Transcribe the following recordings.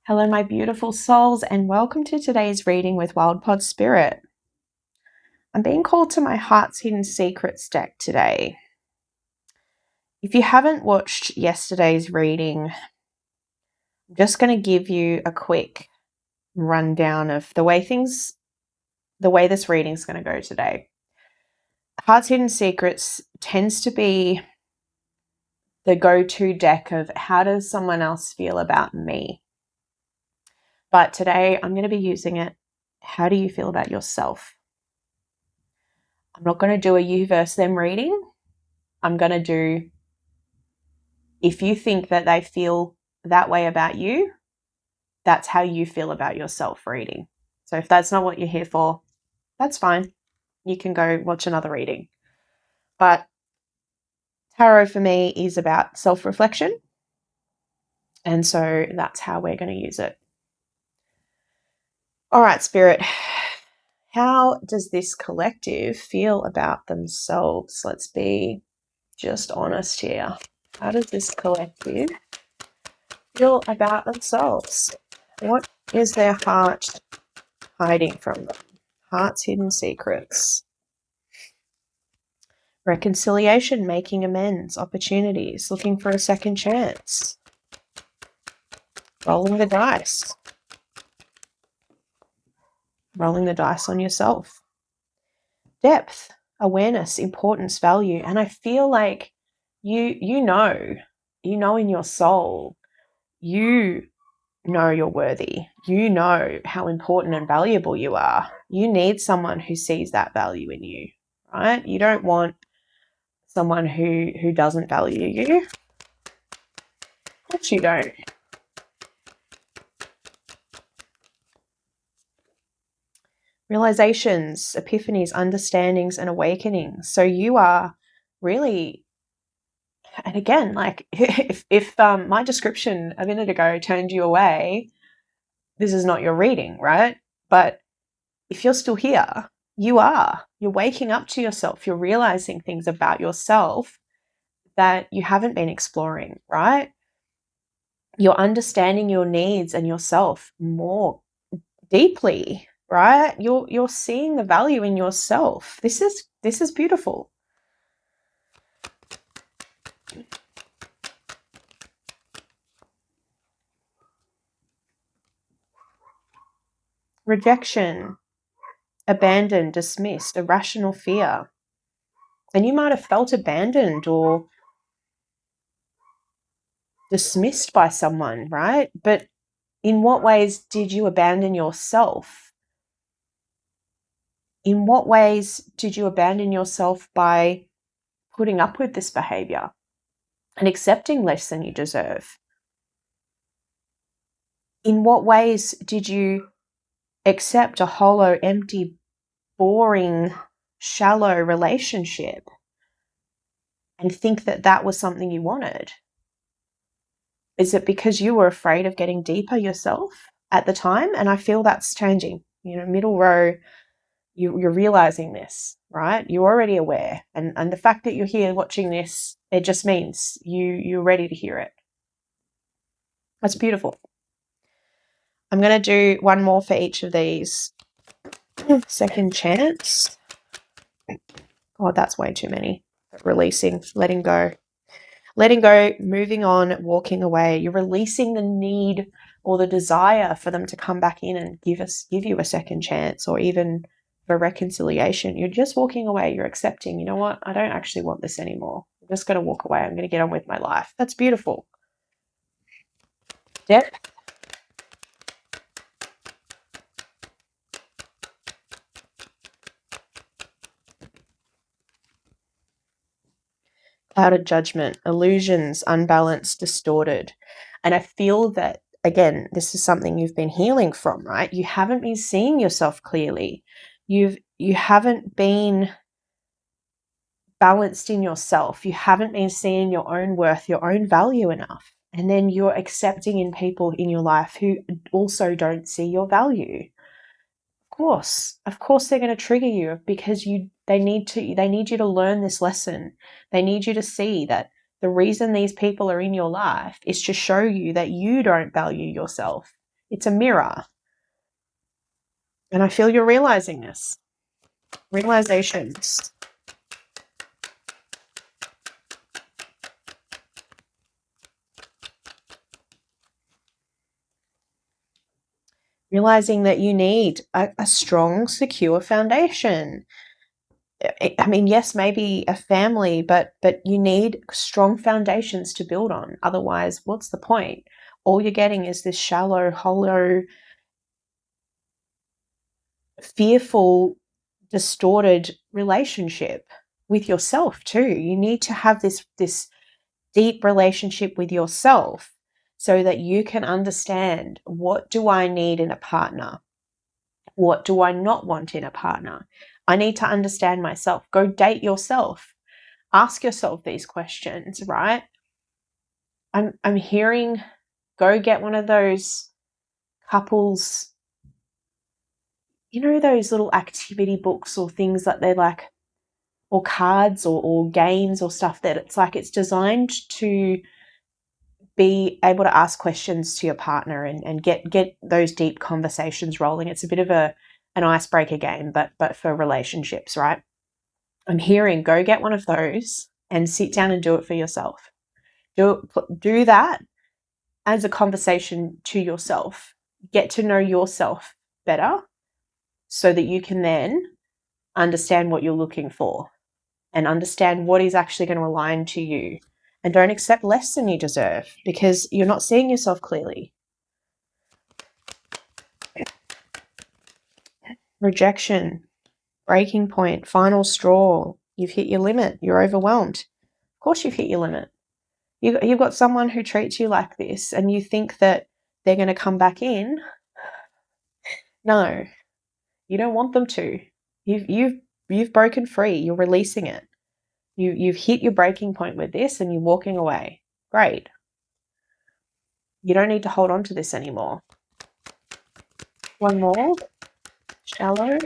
Hello, my beautiful souls, and welcome to today's reading with Wild Pod Spirit. I'm being called to my Heart's Hidden Secrets deck today. If you haven't watched yesterday's reading, I'm just going to give you a quick rundown of the way this reading is going to go today. Heart's Hidden Secrets tends to be the go-to deck of how does someone else feel about me? But today I'm going to be using it. How do you feel about yourself? I'm not going to do a you versus them reading. I'm going to do, if you think that they feel that way about you, that's how you feel about yourself reading. So if that's not what you're here for, that's fine. You can go watch another reading. But tarot for me is about self-reflection. And so that's how we're going to use it. All right, Spirit. How does this collective feel about themselves? Let's be just honest here. How does this collective feel about themselves? What is their heart hiding from them? Heart's hidden secrets. Reconciliation, making amends, opportunities, looking for a second chance. Rolling the dice. Rolling the dice on yourself. Depth, awareness, importance, value. And I feel like you know in your soul, you know you're worthy. You know how important and valuable you are. You need someone who sees that value in you, right? You don't want someone who doesn't value you. Of course you don't. Realizations, epiphanies, understandings, and awakenings. So you are really, and again, like if my description a minute ago turned you away, this is not your reading, right? But if you're still here, you're waking up to yourself. You're realizing things about yourself that you haven't been exploring, right? You're understanding your needs and yourself more deeply, right? You're seeing the value in yourself. This is beautiful. Rejection, abandoned, dismissed, irrational fear. And you might have felt abandoned or dismissed by someone, right? But in what ways did you abandon yourself? In what ways did you abandon yourself by putting up with this behavior and accepting less than you deserve? In what ways did you accept a hollow, empty, boring, shallow relationship and think that that was something you wanted? Is it because you were afraid of getting deeper yourself at the time? And I feel that's changing. Middle row, you're realizing this, right? You're already aware. And the fact that you're here watching this, it just means you're ready to hear it. That's beautiful. I'm going to do one more for each of these. Second chance. Oh, that's way too many. Releasing, letting go, moving on, walking away. You're releasing the need or the desire for them to come back in and give you a second chance or even for reconciliation. You're just walking away. You're accepting, you know what? I don't actually want this anymore. I'm just going to walk away. I'm going to get on with my life. That's beautiful. Depth. Clouded judgment, illusions, unbalanced, distorted. And I feel that, again, this is something you've been healing from, right? You haven't been seeing yourself clearly. You haven't been balanced in yourself. You haven't been seeing your own worth, your own value enough. And then you're accepting in people in your life who also don't see your value. Of course they're going to trigger you because they need you to learn this lesson. They need you to see that the reason these people are in your life is to show you that you don't value yourself. It's a mirror. And I feel you're realizing this. Realizations. Realizing that you need a strong, secure foundation. I mean, yes, maybe a family, but you need strong foundations to build on. Otherwise, what's the point? All you're getting is this shallow, hollow, fearful, distorted relationship with yourself too. You need to have this deep relationship with yourself so that you can understand, what do I need in a partner? What do I not want in a partner? I need to understand myself. Go date yourself. Ask yourself these questions, right? I'm hearing, go get one of those couples, those little activity books or things that they're like, or cards or games or stuff that it's like it's designed to be able to ask questions to your partner and get those deep conversations rolling. It's a bit of an icebreaker game, but for relationships, right? I'm hearing, go get one of those and sit down and do it for yourself. Do that as a conversation to yourself. Get to know yourself better so that you can then understand what you're looking for and understand what is actually going to align to you. And don't accept less than you deserve because you're not seeing yourself clearly. Rejection, breaking point, final straw. You've hit your limit. You're overwhelmed. Of course you've hit your limit. You've got someone who treats you like this and you think that they're going to come back in. No, you don't want them to. You've broken free. You're releasing it. You've hit your breaking point with this and you're walking away. Great. You don't need to hold on to this anymore. One more. Shallow.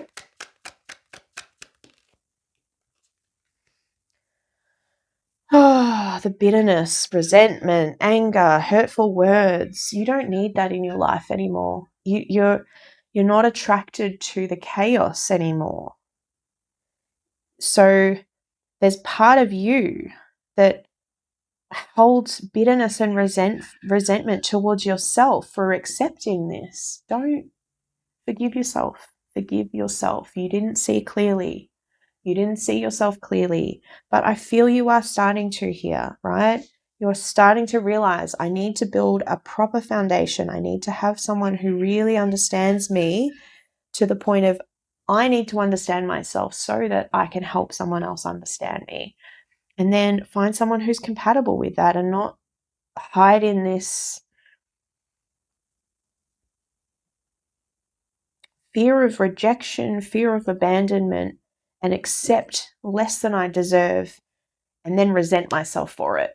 Oh, the bitterness, resentment, anger, hurtful words. You don't need that in your life anymore. You're not attracted to the chaos anymore. So there's part of you that holds bitterness and resentment towards yourself for accepting this. Don't forgive yourself. Forgive yourself. You didn't see clearly. You didn't see yourself clearly, but I feel you are starting to here, right? You're starting to realize, I need to build a proper foundation. I need to have someone who really understands me to the point of, I need to understand myself so that I can help someone else understand me. And then find someone who's compatible with that and not hide in this fear of rejection, fear of abandonment, and accept less than I deserve and then resent myself for it.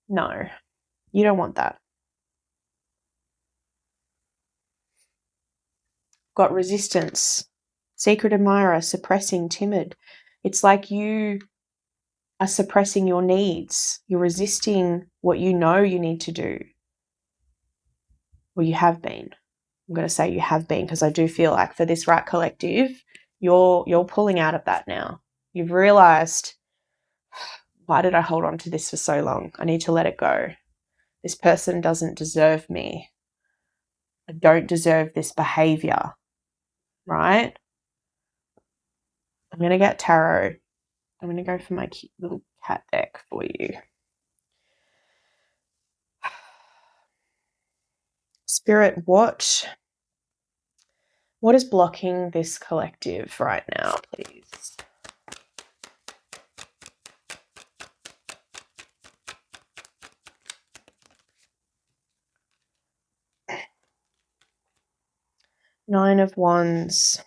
No, you don't want that. Got resistance, secret admirer, suppressing, timid. It's like you are suppressing your needs. You're resisting what you know you need to do. Or you have been. I'm going to say you have been because I do feel like for this right collective, you're pulling out of that now. You've realized, why did I hold on to this for so long? I need to let it go. This person doesn't deserve me. I don't deserve this behavior, right? I'm going to get tarot. I'm going to go for my cute little cat deck for you. Spirit, what is blocking this collective right now, please? Nine of Wands.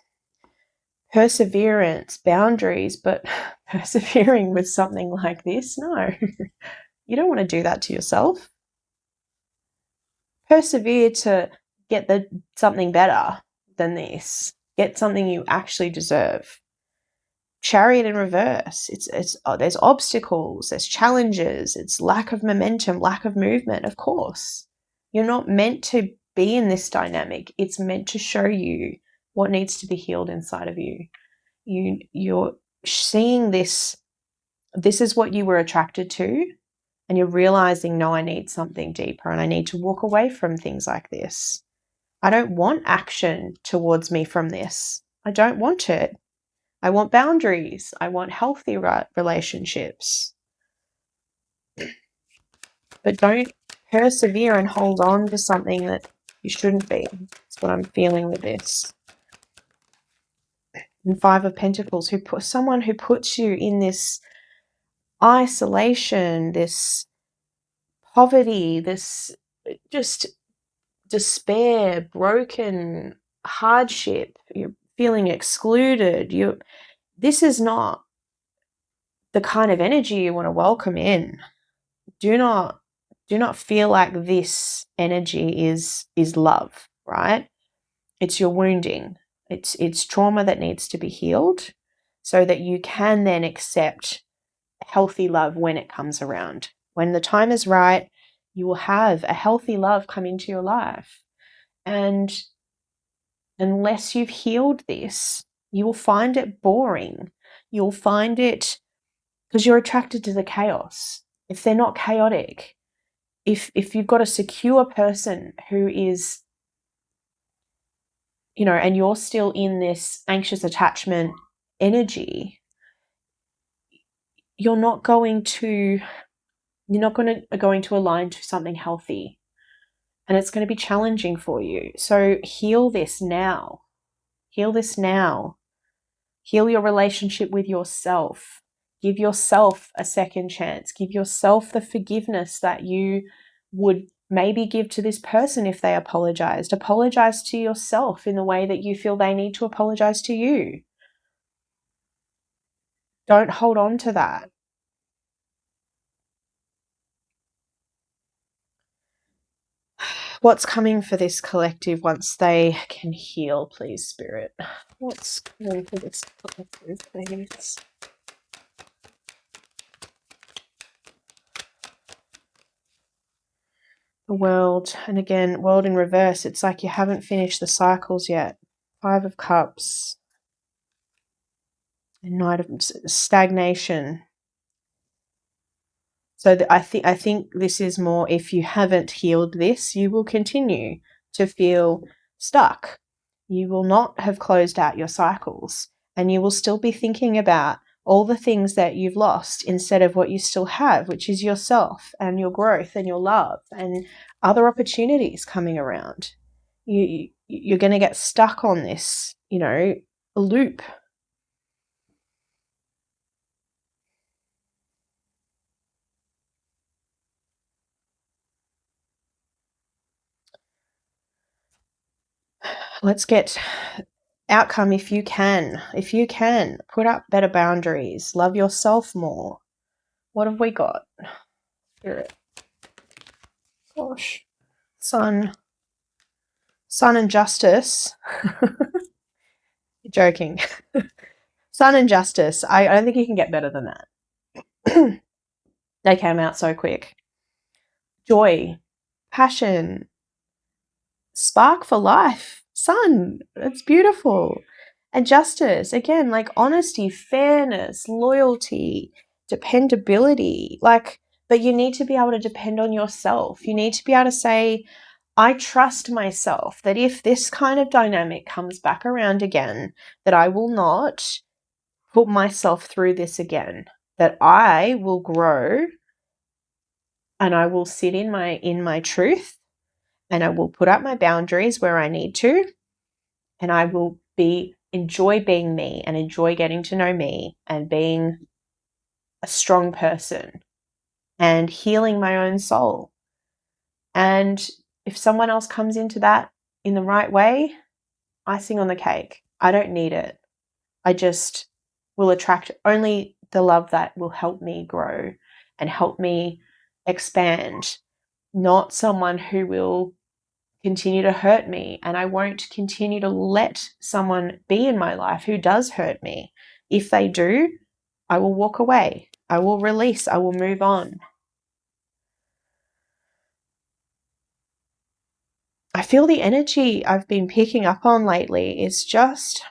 Perseverance, boundaries, but persevering with something like this? No. You don't want to do that to yourself. Persevere to get something better than this. Get something you actually deserve. Chariot in reverse. There's obstacles, there's challenges, it's lack of momentum, lack of movement. Of course, you're not meant to be in this dynamic. It's meant to show you what needs to be healed inside of you. You're seeing this is what you were attracted to, and you're realizing, no, I need something deeper and I need to walk away from things like this. I don't want action towards me from this. I don't want it. I want boundaries. I want healthy relationships. But don't persevere and hold on to something that you shouldn't be. That's what I'm feeling with this. And Five of Pentacles, someone who puts you in this isolation, this poverty, this just despair, broken hardship, you're feeling excluded. This is not the kind of energy you want to welcome in. Do not feel like this energy is love, right? It's your wounding. It's trauma that needs to be healed so that you can then accept healthy love when it comes around. When the time is right, you will have a healthy love come into your life. And unless you've healed this, you will find it boring. You'll find it because you're attracted to the chaos. If they're not chaotic, if you've got a secure person who is, and you're still in this anxious attachment energy, you're not going to align to something healthy, and it's going to be challenging for you. So heal this now. Heal this now. Heal your relationship with yourself. Give yourself a second chance. Give yourself the forgiveness that you would maybe give to this person if they apologized. Apologize to yourself in the way that you feel they need to apologize to you. Don't hold on to that. What's coming for this collective once they can heal, please, Spirit? What's coming for this collective, please? The World, and again, World in reverse. It's like you haven't finished the cycles yet. Five of Cups. And Knight of Stagnation. So I think this is more, if you haven't healed this, you will continue to feel stuck. You will not have closed out your cycles, and you will still be thinking about all the things that you've lost instead of what you still have, which is yourself and your growth and your love and other opportunities coming around. You're going to get stuck on this, loop. Let's get outcome. If you can put up better boundaries, love yourself more. What have we got? Spirit. Gosh. Sun and Justice. You're joking. Sun and Justice. I don't think you can get better than that. They came out so quick. Joy, passion, spark for life. Sun. It's beautiful. And justice, again, like honesty, fairness, loyalty, dependability. But you need to be able to depend on yourself. You need to be able to say, I trust myself that if this kind of dynamic comes back around again, that I will not put myself through this again, that I will grow and I will sit in my truth, and I will put up my boundaries where I need to, and I will enjoy being me and enjoy getting to know me and being a strong person and healing my own soul. And if someone else comes into that in the right way, icing on the cake. I don't need it. I just will attract only the love that will help me grow and help me expand, not someone who will continue to hurt me. And I won't continue to let someone be in my life who does hurt me. If they do, I will walk away. I will release. I will move on. I feel the energy I've been picking up on lately is just,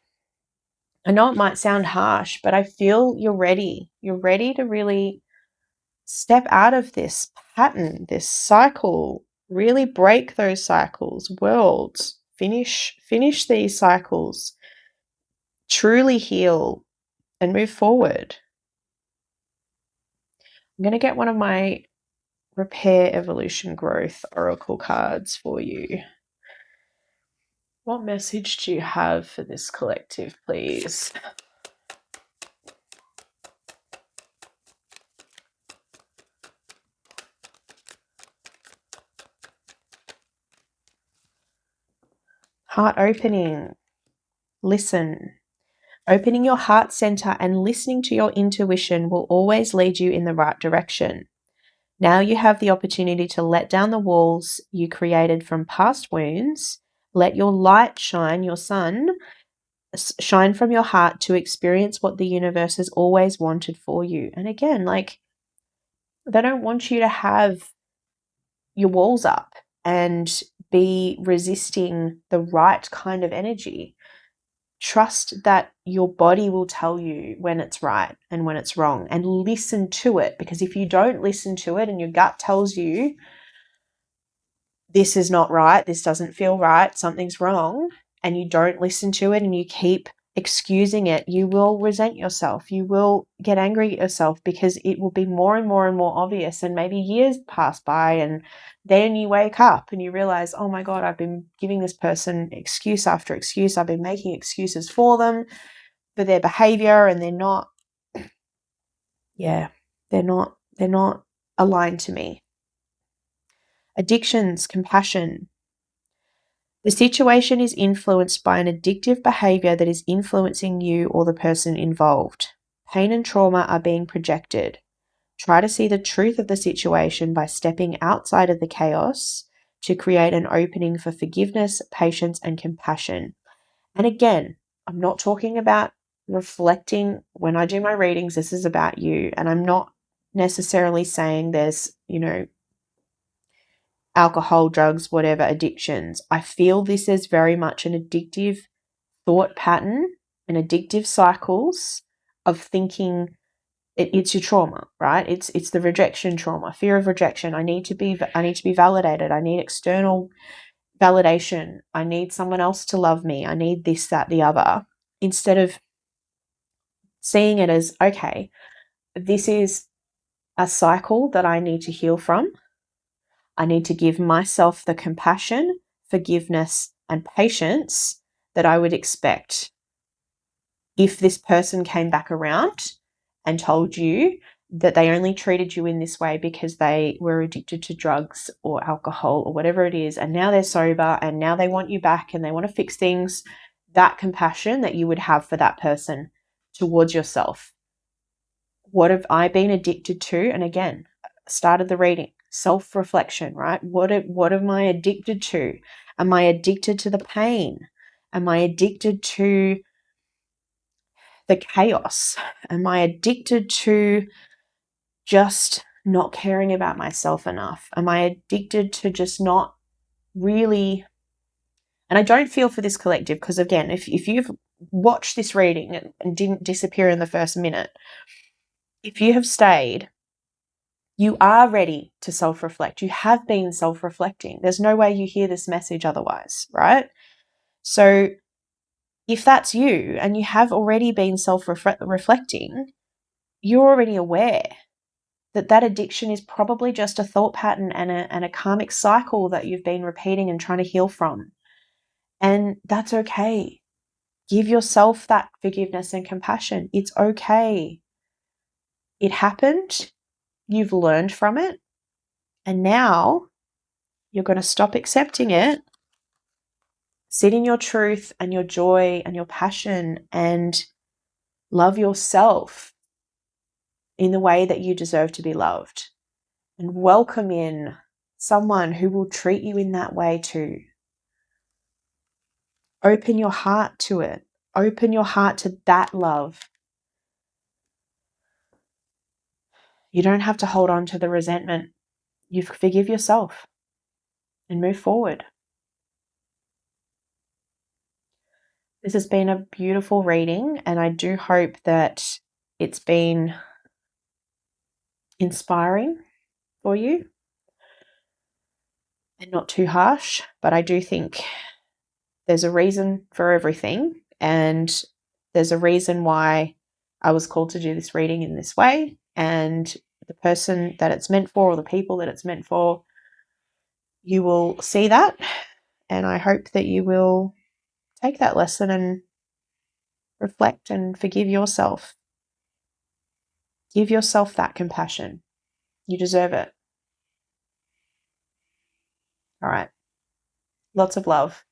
I know it might sound harsh, but I feel you're ready. You're ready to really step out of this pattern, this cycle, really break those cycles, worlds, finish these cycles, truly heal and move forward. I'm going to get one of my Repair, Evolution, Growth Oracle cards for you. What message do you have for this collective, please? Heart opening. Listen. Opening your heart center and listening to your intuition will always lead you in the right direction. Now you have the opportunity to let down the walls you created from past wounds. Let your light shine, your sun, shine from your heart to experience what the universe has always wanted for you. And again, like, they don't want you to have your walls up and be resisting the right kind of energy. Trust that your body will tell you when it's right and when it's wrong, and listen to it, because if you don't listen to it and your gut tells you this is not right, this doesn't feel right, something's wrong, and you don't listen to it and you keep excusing it, you will resent yourself. You will get angry at yourself because it will be more and more and more obvious, and maybe years pass by and then you wake up and you realize, oh my God, I've been giving this person excuse after excuse. I've been making excuses for them, for their behavior, and they're not aligned to me. Addictions, compassion. The situation is influenced by an addictive behavior that is influencing you or the person involved. Pain and trauma are being projected. Try to see the truth of the situation by stepping outside of the chaos to create an opening for forgiveness, patience, and compassion. And again, I'm not talking about reflecting. When I do my readings, this is about you. And I'm not necessarily saying there's, alcohol, drugs, whatever addictions. I feel this is very much an addictive thought pattern and addictive cycles of thinking. It's your trauma, right? It's the rejection trauma, fear of rejection. I need to be validated. I need external validation. I need someone else to love me. I need this, that, the other. Instead of seeing it as, okay, this is a cycle that I need to heal from. I need to give myself the compassion, forgiveness, and patience that I would expect if this person came back around and told you that they only treated you in this way because they were addicted to drugs or alcohol or whatever it is, and now they're sober and now they want you back and they want to fix things. That compassion that you would have for that person towards yourself. What have I been addicted to? And again, started the reading, self-reflection, right? What am I addicted to? Am I addicted to the pain? Am I addicted to the chaos? Am I addicted to just not caring about myself enough? Am I addicted to just not really? And I don't feel for this collective, because again, if you've watched this reading and didn't disappear in the first minute, if you have stayed, you are ready to self-reflect. You have been self-reflecting. There's no way you hear this message otherwise, right? So if that's you and you have already been self-reflecting, you're already aware that addiction is probably just a thought pattern and a karmic cycle that you've been repeating and trying to heal from. And that's okay. Give yourself that forgiveness and compassion. It's okay. It happened. You've learned from it. And now you're going to stop accepting it, sit in your truth and your joy and your passion, and love yourself in the way that you deserve to be loved, and welcome in someone who will treat you in that way too. Open your heart to it. Open your heart to that love. You don't have to hold on to the resentment. You forgive yourself and move forward. This has been a beautiful reading, and I do hope that it's been inspiring for you and not too harsh. But I do think there's a reason for everything, and there's a reason why I was called to do this reading in this way. And the person that it's meant for, or the people that it's meant for, you will see that. And I hope that you will take that lesson and reflect and forgive yourself. Give yourself that compassion. You deserve it. All right. Lots of love.